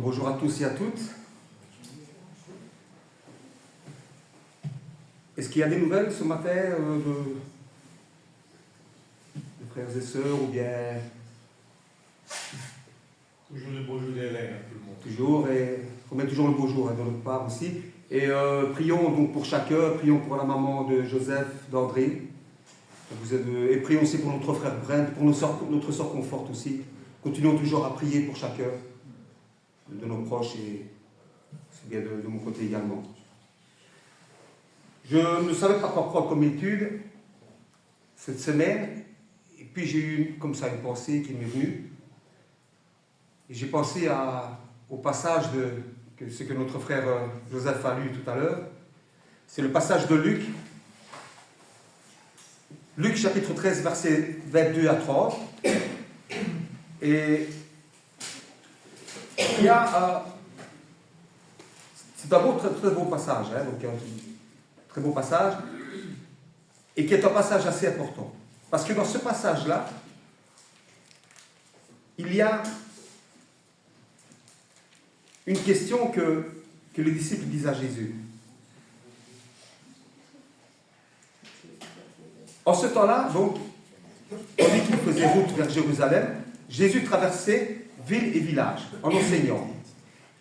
Bonjour à tous et à toutes. Est-ce qu'il y a des nouvelles ce matin de frères et sœurs ou bien... Toujours le beau jour d'Hélène, tout le monde. Toujours, et on met toujours le beau jour de notre part aussi. Et prions donc pour chacun, prions pour la maman de Joseph, d'André. Et prions aussi pour notre frère Brent, pour notre sœur Conforte aussi. Continuons toujours à prier pour chacun de nos proches et c'est bien de mon côté également. Je ne savais pas quoi prendre comme étude cette semaine, et puis j'ai eu comme ça une pensée qui m'est venue. Et j'ai pensé au passage de ce que notre frère Joseph a lu tout à l'heure. C'est le passage de Luc. Luc chapitre 13, versets 22 à 30. Et il y a... c'est d'abord un très beau passage, hein, donc un très beau passage, et qui est un passage assez important. Parce que dans ce passage-là, il y a une question que les disciples disent à Jésus. En ce temps-là, donc, tandis qu'il faisait route vers Jérusalem, Jésus traversait ville et village en enseignant.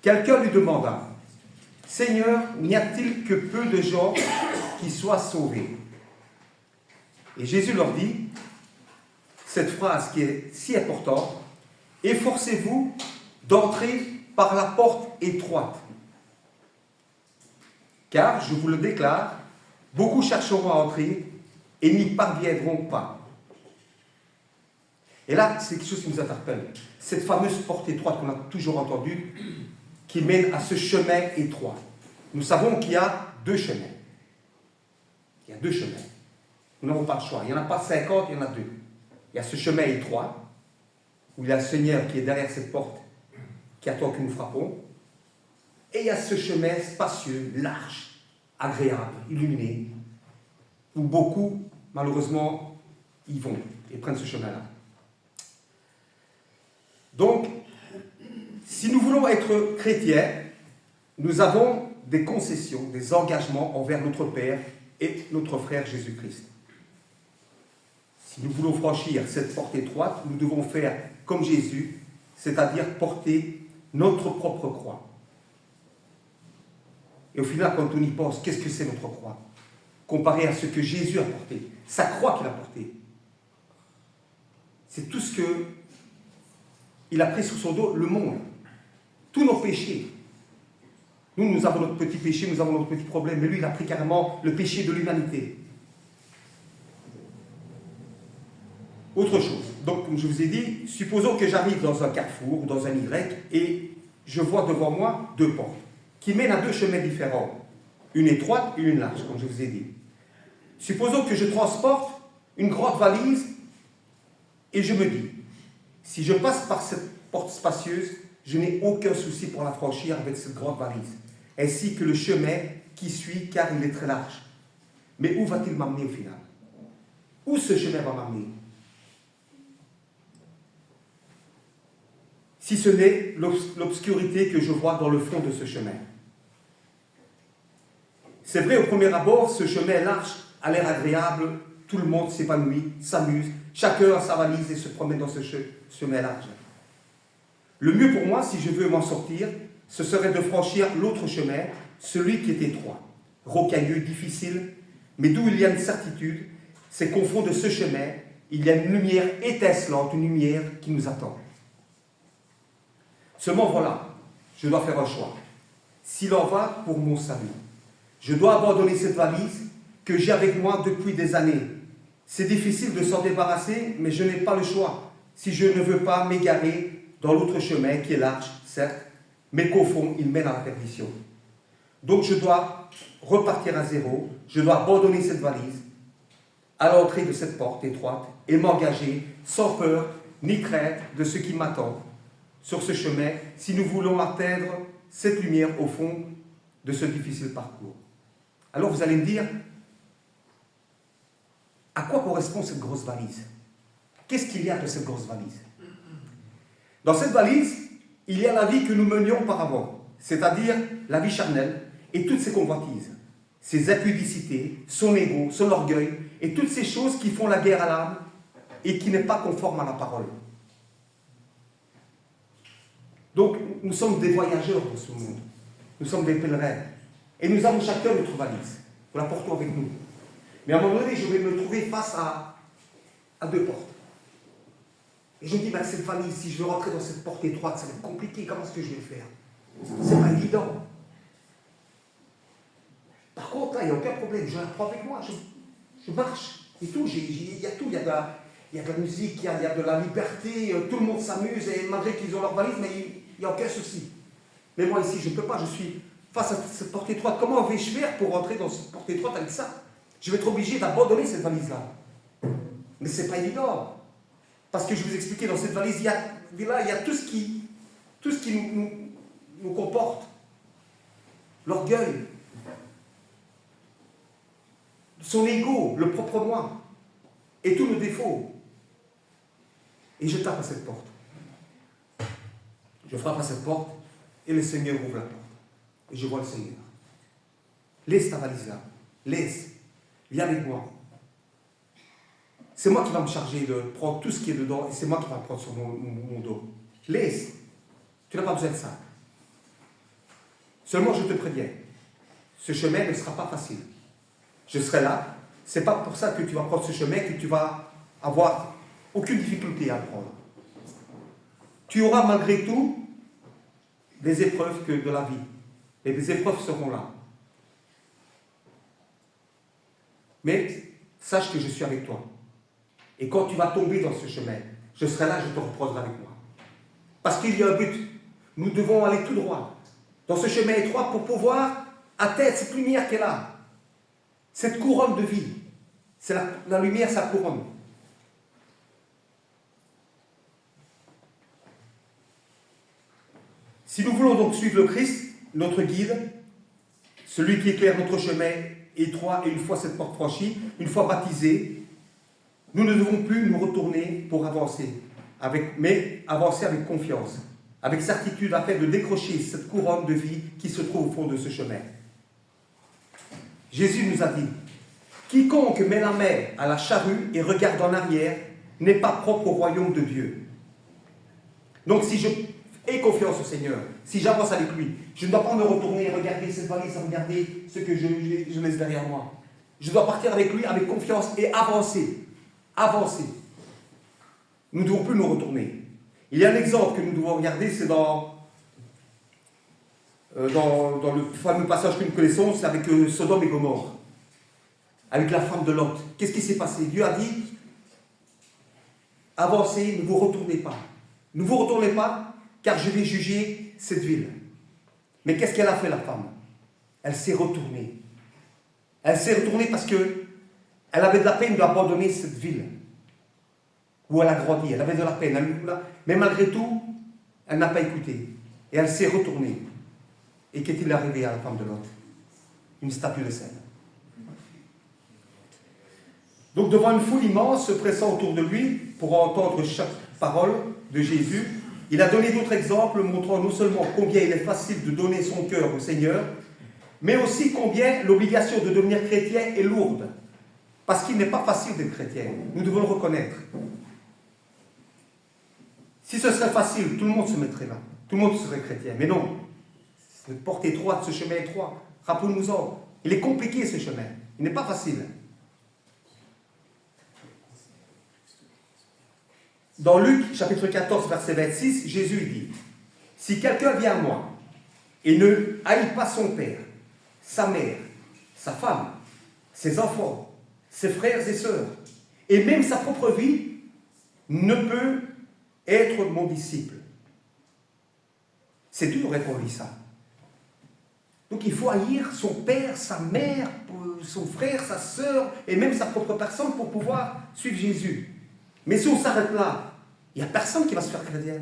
Quelqu'un lui demanda, « Seigneur, n'y a-t-il que peu de gens qui soient sauvés ?» Et Jésus leur dit, cette phrase qui est si importante, « Efforcez-vous d'entrer par la porte étroite. Car, je vous le déclare, beaucoup chercheront à entrer et n'y parviendront pas. » Et là, c'est quelque chose qui nous interpelle. Cette fameuse porte étroite qu'on a toujours entendue, qui mène à ce chemin étroit. Nous savons qu'il y a deux chemins. Il y a deux chemins. Nous n'avons pas le choix. Il n'y en a pas 50, il y en a deux. Il y a ce chemin étroit, où il y a le Seigneur qui est derrière cette porte, qui attend que nous frappons. Et il y a ce chemin spacieux, large, agréable, illuminé, où beaucoup, malheureusement, y vont et prennent ce chemin-là. Donc, si nous voulons être chrétiens, nous avons des concessions, des engagements envers notre Père et notre frère Jésus-Christ. Si nous voulons franchir cette porte étroite, nous devons faire comme Jésus, c'est-à-dire porter notre propre croix. Et au final, quand on y pense, qu'est-ce que c'est notre croix? Comparé à ce que Jésus a porté, sa croix qu'il a portée. C'est tout ce qu'il a pris sur son dos, le monde. Tous nos péchés. Nous avons notre petit péché, nous avons notre petit problème, mais lui, il a pris carrément le péché de l'humanité. Autre chose. Donc, comme je vous ai dit, supposons que j'arrive dans un carrefour, dans un Y, et je vois devant moi deux portes, qui mènent à deux chemins différents. Une étroite et une large, comme je vous ai dit. Supposons que je transporte une grande valise, et je me dis, si je passe par cette porte spacieuse, je n'ai aucun souci pour la franchir avec cette grande valise, ainsi que le chemin qui suit, car il est très large. Mais où va-t-il m'amener au final? Où ce chemin va m'amener? Si ce n'est l'obscurité que je vois dans le fond de ce chemin. C'est vrai, au premier abord, ce chemin large a l'air agréable, tout le monde s'épanouit, s'amuse, chacun a sa valise et se promène dans ce chemin large. Le mieux pour moi, si je veux m'en sortir, ce serait de franchir l'autre chemin, celui qui est étroit, rocailleux, difficile, mais d'où il y a une certitude, c'est qu'au fond de ce chemin, il y a une lumière étincelante, une lumière qui nous attend. Seulement voilà, je dois faire un choix. S'il en va pour mon salut, je dois abandonner cette valise que j'ai avec moi depuis des années. C'est difficile de s'en débarrasser, mais je n'ai pas le choix. Si je ne veux pas m'égarer dans l'autre chemin qui est large, certes, mais qu'au fond, il mène à la perdition. Donc je dois repartir à zéro, je dois abandonner cette valise à l'entrée de cette porte étroite et m'engager sans peur ni crainte de ce qui m'attend sur ce chemin si nous voulons atteindre cette lumière au fond de ce difficile parcours. Alors vous allez me dire, à quoi correspond cette grosse valise? Qu'est-ce qu'il y a de cette grosse valise? Dans cette valise, il y a la vie que nous menions auparavant, c'est-à-dire la vie charnelle et toutes ses convoitises, ses impudicités, son ego, son orgueil et toutes ces choses qui font la guerre à l'âme et qui n'est pas conforme à la parole. Donc, nous sommes des voyageurs dans ce monde. Nous sommes des pèlerins. Et nous avons chacun notre valise. Nous la portons avec nous. Mais à un moment donné, je vais me trouver face à deux portes. Et je me dis, ben, cette valise, si je veux rentrer dans cette porte étroite, ça va être compliqué. Comment est-ce que je vais le faire? C'est pas évident. Par contre, là, il n'y a aucun problème. Je la prends avec moi. Je marche. Et tout. Il y a tout. Il y a de la musique, il y a de la liberté. Tout le monde s'amuse. Et malgré qu'ils ont leur valise, mais il n'y a aucun souci. Mais moi, ici, je ne peux pas. Je suis face à cette porte étroite. Comment vais-je faire pour rentrer dans cette porte étroite avec ça? Je vais être obligé d'abandonner cette valise-là. Mais ce n'est pas évident. Parce que je vous expliquais, dans cette valise, il y a tout ce qui nous comporte. L'orgueil, son ego, le propre moi, et tous nos défauts. Et je tape à cette porte. Je frappe à cette porte, et le Seigneur ouvre la porte. Et je vois le Seigneur. Laisse ta valise là. Laisse. Viens avec moi. C'est moi qui va me charger de prendre tout ce qui est dedans et c'est moi qui va me prendre sur mon dos. Laisse. Tu n'as pas besoin de ça. Seulement, je te préviens, ce chemin ne sera pas facile. Je serai là. Ce n'est pas pour ça que tu vas prendre ce chemin que tu vas avoir aucune difficulté à le prendre. Tu auras malgré tout des épreuves de la vie. Et les épreuves seront là. Mais sache que je suis avec toi. Et quand tu vas tomber dans ce chemin, je serai là, je te reprendrai avec moi. Parce qu'il y a un but. Nous devons aller tout droit. Dans ce chemin étroit pour pouvoir atteindre cette lumière qu'elle a. Cette couronne de vie. C'est la lumière, sa couronne. Si nous voulons donc suivre le Christ, notre guide, celui qui éclaire notre chemin étroit, et une fois cette porte franchie, une fois baptisés, nous ne devons plus nous retourner pour avancer, mais avancer avec confiance, avec certitude afin de décrocher cette couronne de vie qui se trouve au fond de ce chemin. Jésus nous a dit, quiconque met la main à la charrue et regarde en arrière n'est pas propre au royaume de Dieu. Donc si je ai confiance au Seigneur, si j'avance avec lui, je ne dois pas me retourner et regarder cette valise, regarder ce que je laisse derrière moi. Je dois partir avec lui, avec confiance et avancer. Avancer. Nous ne devons plus nous retourner. Il y a un exemple que nous devons regarder, c'est dans le fameux passage que nous connaissons, c'est avec Sodome et Gomorrhe, avec la femme de Lot. Qu'est-ce qui s'est passé? Dieu a dit, avancez, ne vous retournez pas. Ne vous retournez pas, car je vais juger cette ville. Mais qu'est-ce qu'elle a fait, la femme? Elle s'est retournée. Elle s'est retournée parce que elle avait de la peine d'abandonner cette ville où elle a grandi. Elle avait de la peine. Mais malgré tout, elle n'a pas écouté. Et elle s'est retournée. Et qu'est-il arrivé à la femme de Lot? Une statue de sel. Donc devant une foule immense se pressant autour de lui pour entendre chaque parole de Jésus, il a donné d'autres exemples montrant non seulement combien il est facile de donner son cœur au Seigneur, mais aussi combien l'obligation de devenir chrétien est lourde. Parce qu'il n'est pas facile d'être chrétien. Nous devons le reconnaître. Si ce serait facile, tout le monde se mettrait là. Tout le monde serait chrétien. Mais non. Cette porte étroite, ce chemin étroit, rappelons-nous-en. Il est compliqué ce chemin. Il n'est pas facile. Dans Luc, chapitre 14, verset 26, Jésus dit, « Si quelqu'un vient à moi et ne haït pas son père, sa mère, sa femme, ses enfants, ses frères et sœurs, et même sa propre vie, ne peut être mon disciple. » C'est dur quand on lit ça. Donc il faut haïr son père, sa mère, son frère, sa sœur, et même sa propre personne pour pouvoir suivre Jésus. Mais si on s'arrête là, il n'y a personne qui va se faire chrétien.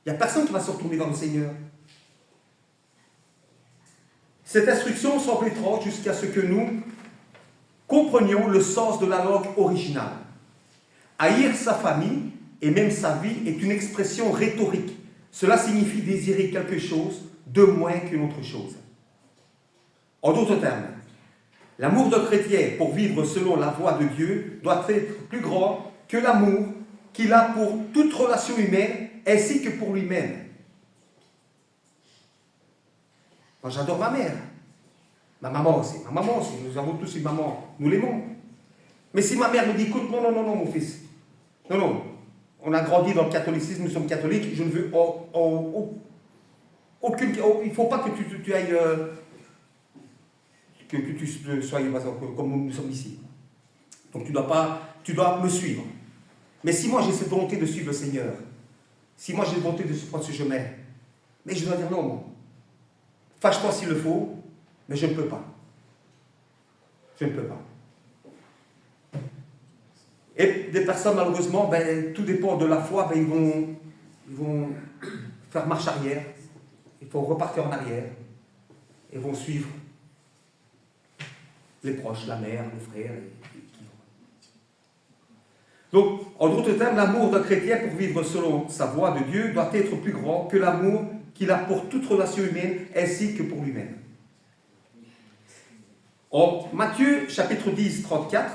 Il n'y a personne qui va se retourner vers le Seigneur. Cette instruction semble étrange jusqu'à ce que nous comprenions le sens de la langue originale. Haïr sa famille et même sa vie est une expression rhétorique cela signifie désirer quelque chose de moins qu'une autre chose. En d'autres termes, l'amour d'un chrétien pour vivre selon la voie de Dieu doit être plus grand que l'amour qu'il a pour toute relation humaine ainsi que pour lui-même. Moi, j'adore ma mère. Ma maman aussi. Nous avons tous une maman. Nous l'aimons. Mais si ma mère me dit, écoute, non, mon fils. Non. On a grandi dans le catholicisme, nous sommes catholiques. Je ne veux aucune... il ne faut pas que tu ailles... que tu sois comme nous sommes ici. Donc tu dois me suivre. Mais si moi j'ai cette volonté de suivre le Seigneur, si moi j'ai la volonté de prendre ce chemin, mais je dois dire non. Fâche-toi s'il le faut, mais je ne peux pas. Je ne peux pas. Et des personnes, malheureusement, tout dépend de la foi, ils vont faire marche arrière, il faut repartir en arrière, et vont suivre les proches, la mère, les frères. Donc, en d'autres termes, l'amour d'un chrétien pour vivre selon sa voie de Dieu doit être plus grand que l'amour qu'il a pour toute relation humaine ainsi que pour lui-même. En Matthieu chapitre 10, 34,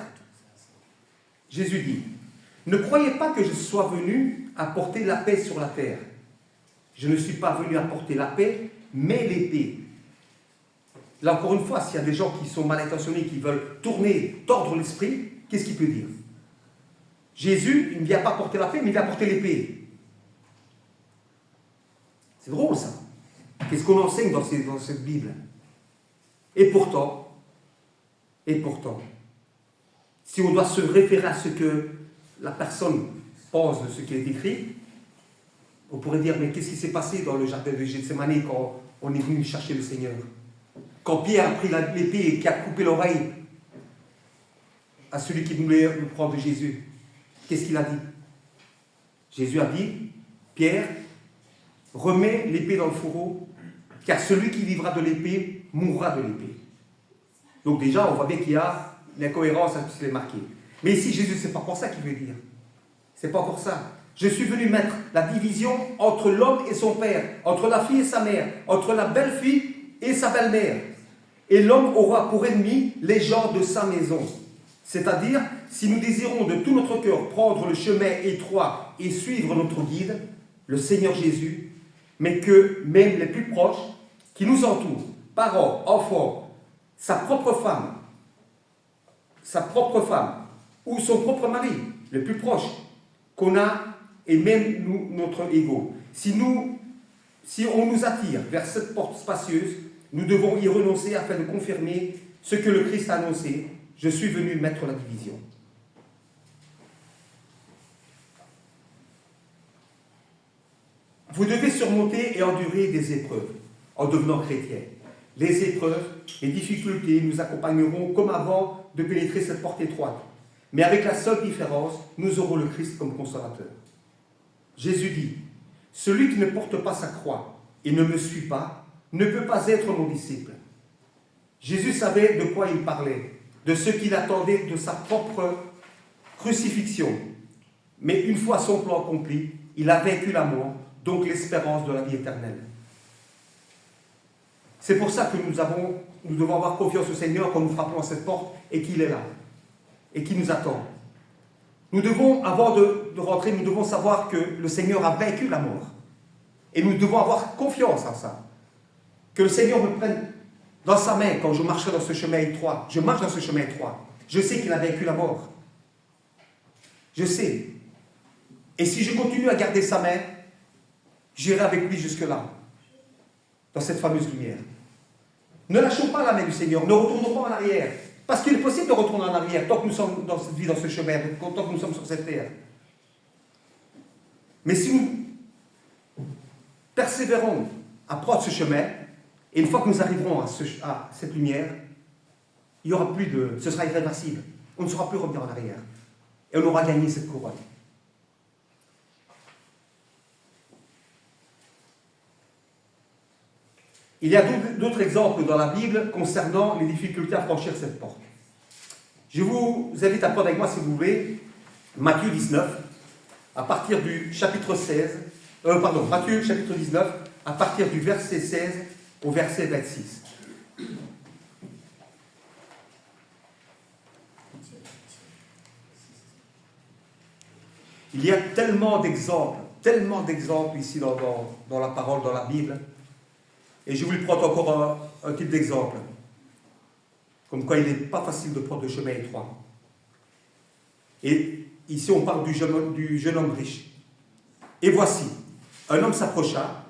Jésus dit « Ne croyez pas que je sois venu apporter la paix sur la terre. Je ne suis pas venu apporter la paix, mais l'épée. » Là, encore une fois, s'il y a des gens qui sont mal intentionnés, qui veulent tordre l'esprit, qu'est-ce qu'il peut dire? Jésus, il ne vient pas porter la paix, mais il vient porter l'épée. C'est drôle, ça. Qu'est-ce qu'on enseigne dans cette Bible? Et pourtant, si on doit se référer à ce que la personne pense de ce qui est écrit, on pourrait dire, mais qu'est-ce qui s'est passé dans le jardin de Gethsémani quand on est venu chercher le Seigneur? Quand Pierre a pris l'épée et qui a coupé l'oreille à celui qui voulait le prendre de Jésus, qu'est-ce qu'il a dit? Jésus a dit, Pierre, remets l'épée dans le fourreau, car celui qui vivra de l'épée mourra de l'épée. Donc déjà, on voit bien qu'il y a l'incohérence à ce qui est marqué. Mais ici, Jésus, c'est pas pour ça qu'il veut dire. C'est pas pour ça. Je suis venu mettre la division entre l'homme et son père, entre la fille et sa mère, entre la belle-fille et sa belle-mère. Et l'homme aura pour ennemi les gens de sa maison. C'est-à-dire, si nous désirons de tout notre cœur prendre le chemin étroit et suivre notre guide, le Seigneur Jésus, mais que même les plus proches qui nous entourent, parents, enfants, sa propre femme, ou son propre mari, le plus proche qu'on a, et même nous, notre ego. Si on nous attire vers cette porte spacieuse, nous devons y renoncer afin de confirmer ce que le Christ a annoncé. Je suis venu mettre la division. Vous devez surmonter et endurer des épreuves en devenant chrétien. Les épreuves, les difficultés nous accompagneront comme avant de pénétrer cette porte étroite. Mais avec la seule différence, nous aurons le Christ comme consolateur. Jésus dit, « Celui qui ne porte pas sa croix et ne me suit pas, ne peut pas être mon disciple. » Jésus savait de quoi il parlait, de ce qu'il attendait de sa propre crucifixion. Mais une fois son plan accompli, il a vaincu la mort, donc l'espérance de la vie éternelle. C'est pour ça que nous devons avoir confiance au Seigneur quand nous frappons à cette porte et qu'il est là, et qu'il nous attend. Nous devons, avant de rentrer, nous devons savoir que le Seigneur a vaincu la mort. Et nous devons avoir confiance en ça. Que le Seigneur me prenne dans sa main quand je marcherai dans ce chemin étroit. Je marche dans ce chemin étroit. Je sais qu'il a vaincu la mort. Je sais. Et si je continue à garder sa main, j'irai avec lui jusque-là, dans cette fameuse lumière. Ne lâchons pas la main du Seigneur, ne retournons pas en arrière. Parce qu'il est possible de retourner en arrière tant que nous sommes dans cette vie, dans ce chemin, tant que nous sommes sur cette terre. Mais si nous persévérons à prendre ce chemin, et une fois que nous arriverons à cette lumière, il y aura plus ce sera irréversible. On ne saura plus revenir en arrière. Et on aura gagné cette couronne. Il y a d'autres exemples dans la Bible concernant les difficultés à franchir cette porte. Je vous invite à prendre avec moi, si vous voulez, Matthieu 19, à partir du chapitre 16 Matthieu chapitre 19, à partir du verset 16 au verset 26. Il y a tellement d'exemples ici dans la parole, dans la Bible. Et je vais vous prendre encore un type d'exemple. Comme quoi il n'est pas facile de prendre le chemin étroit. Et ici on parle du jeune homme riche. Et voici, un homme s'approcha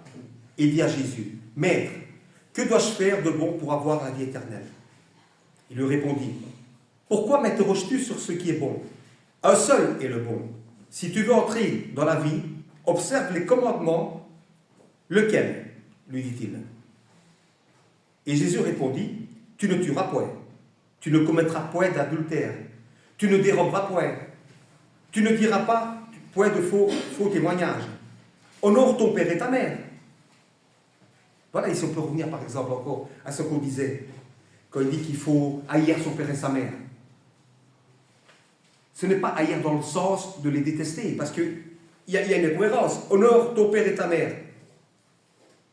et dit à Jésus, « Maître, que dois-je faire de bon pour avoir la vie éternelle ?» Il lui répondit, « Pourquoi m'interroges-tu sur ce qui est bon? Un seul est le bon. Si tu veux entrer dans la vie, observe les commandements. Lequel ?» lui dit-il. Et Jésus répondit, « Tu ne tueras point, tu ne commettras point d'adultère, tu ne déroberas point, tu ne diras pas point de faux témoignages. Honore ton père et ta mère. » Voilà, ici on peut revenir par exemple encore à ce qu'on disait, quand il dit qu'il faut haïr son père et sa mère. Ce n'est pas haïr dans le sens de les détester, parce qu'il y a une incohérence. Honore ton père et ta mère.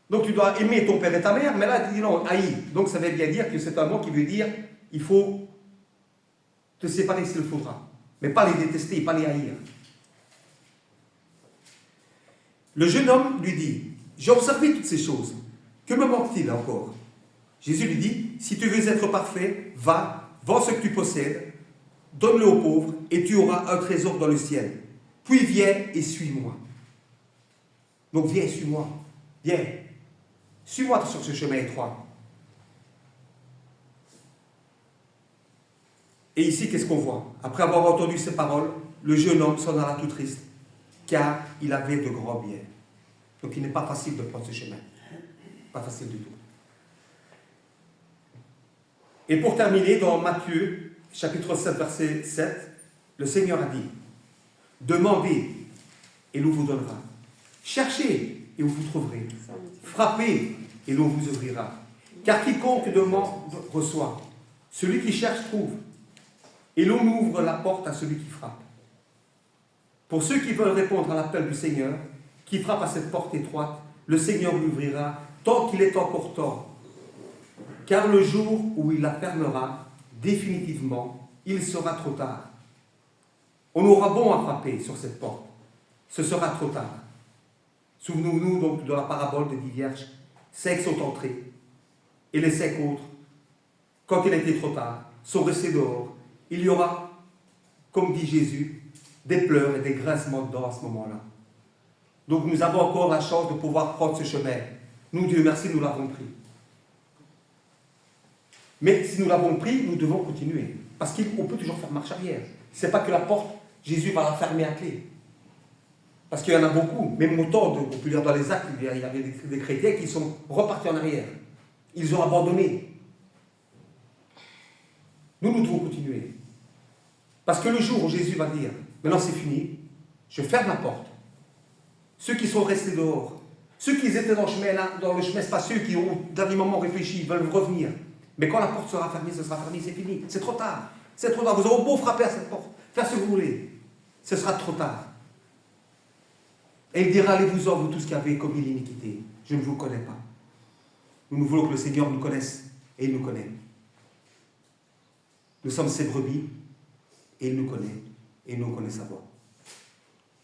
Donc tu dois aimer ton père et ta mère, mais là tu dis non, haïr. Donc ça veut bien dire que c'est un mot qui veut dire il faut te séparer s'il le faudra, mais pas les détester, pas les haïr. Le jeune homme lui dit, j'ai observé toutes ces choses, que me manque-t-il encore? Jésus lui dit, si tu veux être parfait, va, vends ce que tu possèdes, donne-le aux pauvres, et tu auras un trésor dans le ciel. Puis viens et suis-moi. Donc viens et suis-moi. Viens. Suis-moi sur ce chemin étroit. Et ici, qu'est-ce qu'on voit? Après avoir entendu ces paroles, le jeune homme s'en alla tout triste, car il avait de grands biens. Donc il n'est pas facile de prendre ce chemin. Pas facile du tout. Et pour terminer, dans Matthieu, chapitre 7, verset 7, le Seigneur a dit, « Demandez, et l'on vous donnera. Cherchez, et vous trouverez. Frappez, et l'on vous ouvrira. Car quiconque demande, reçoit. Celui qui cherche, trouve. Et l'on ouvre la porte à celui qui frappe. » Pour ceux qui veulent répondre à l'appel du Seigneur, qui frappe à cette porte étroite, le Seigneur l'ouvrira tant qu'il est encore temps. Car le jour où il la fermera, définitivement, il sera trop tard. On aura bon à frapper sur cette porte. Ce sera trop tard. Souvenons-nous donc de la parabole des 10 vierges. 5 sont entrés, et les 5 autres, quand il était trop tard, sont restés dehors. Il y aura, comme dit Jésus, des pleurs et des grincements de dents à ce moment-là. Donc nous avons encore la chance de pouvoir prendre ce chemin. Nous, Dieu merci, nous l'avons pris. Mais si nous l'avons pris, nous devons continuer. Parce qu'on peut toujours faire marche arrière. Ce n'est pas que la porte, Jésus va la fermer à clé. Parce qu'il y en a beaucoup. Même autant, on peut lire dans les actes, il y avait des chrétiens qui sont repartis en arrière. Ils ont abandonné. Nous devons continuer. Parce que le jour où Jésus va dire, maintenant c'est fini, je ferme la porte. Ceux qui sont restés dehors, ceux qui étaient dans le chemin spacieux, qui ont au dernier moment réfléchi, veulent revenir. Mais quand la porte sera fermée, ce sera fermé, c'est fini. C'est trop tard. C'est trop tard. Vous aurez beau frapper à cette porte, faire ce que vous voulez. Ce sera trop tard. Et il dira, allez-vous-en, vous tous qui avez commis l'iniquité. Je ne vous connais pas. Nous voulons que le Seigneur nous connaisse, et il nous connaît. Nous sommes ses brebis, et il nous connaît, et nous connaît sa voix.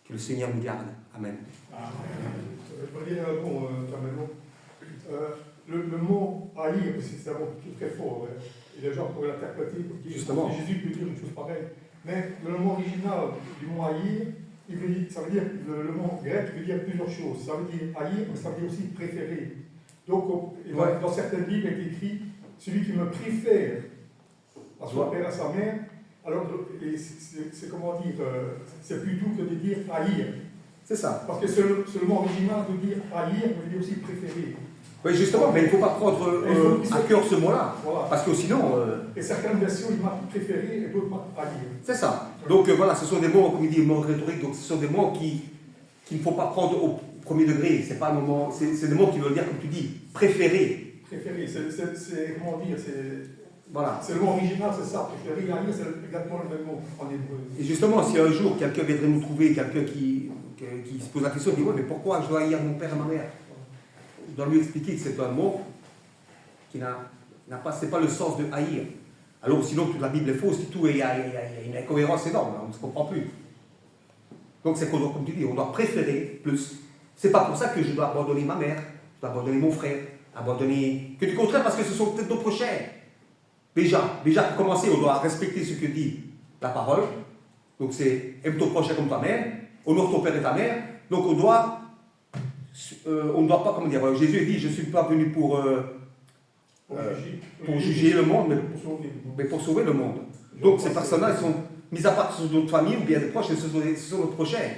Que le Seigneur nous garde. Amen. Je vais dire un mot, le mot haïr, c'est un mot très fort, et les gens pourraient l'interpréter pour dire Justement. Jésus peut dire une chose pareille. Mais le mot original du mot haïr, ça veut dire, le mot grec veut dire plusieurs choses. Ça veut dire haïr, mais ça veut dire aussi préférer. Donc, dans certaines Bibles, il est écrit celui qui me préfère à son père, à sa mère. Alors, c'est comment dire, c'est plus doux que de dire haïr. C'est ça. Parce que ce mot original veut dire haïr, veut dire aussi préférer. Oui, justement, mais il ne faut pas prendre à cœur ce mot-là. Voilà. Parce que sinon. Et certaines versions, ils marquent préférer et d'autres marquent haïr. C'est ça. Donc voilà, ce sont des mots, comme il dit, mots rhétoriques, donc ce sont des mots qu'il ne faut pas prendre au premier degré. C'est pas un moment, c'est des mots qui veulent dire, comme tu dis, préférer. Préférer, c'est comment dire, voilà. C'est le mot original, c'est ça. Préférer, haïr, c'est exactement le même mot en hébreu. Et justement, si un jour quelqu'un viendrait nous trouver, quelqu'un qui se pose la question, il dit, oui, mais pourquoi je dois haïr mon père et ma mère? Je dois lui expliquer que c'est un mot qui c'est pas le sens de haïr. Alors sinon toute la Bible est fausse, il y a une incohérence énorme, on ne se comprend plus. Donc c'est qu'on doit, comme tu dis, on doit préférer plus. C'est pas pour ça que je dois abandonner ma mère, je dois abandonner mon frère, abandonner... Que du contraire, parce que ce sont peut-être nos prochains. Déjà, pour commencer, on doit respecter ce que dit la parole. Donc c'est aime ton prochain comme toi-même, honore ton père et ta mère. Donc on ne doit pas, comment dire, Jésus dit, je ne suis pas venu pour juger le monde, mais pour sauver le monde. Donc ces personnes-là, elles sont mises à part sur notre famille ou bien des proches, ce sont nos prochains.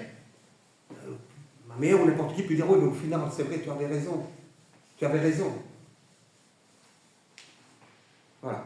Ma mère ou n'importe qui peut dire, oui, mais au final, c'est vrai, tu avais raison. Tu avais raison. Voilà.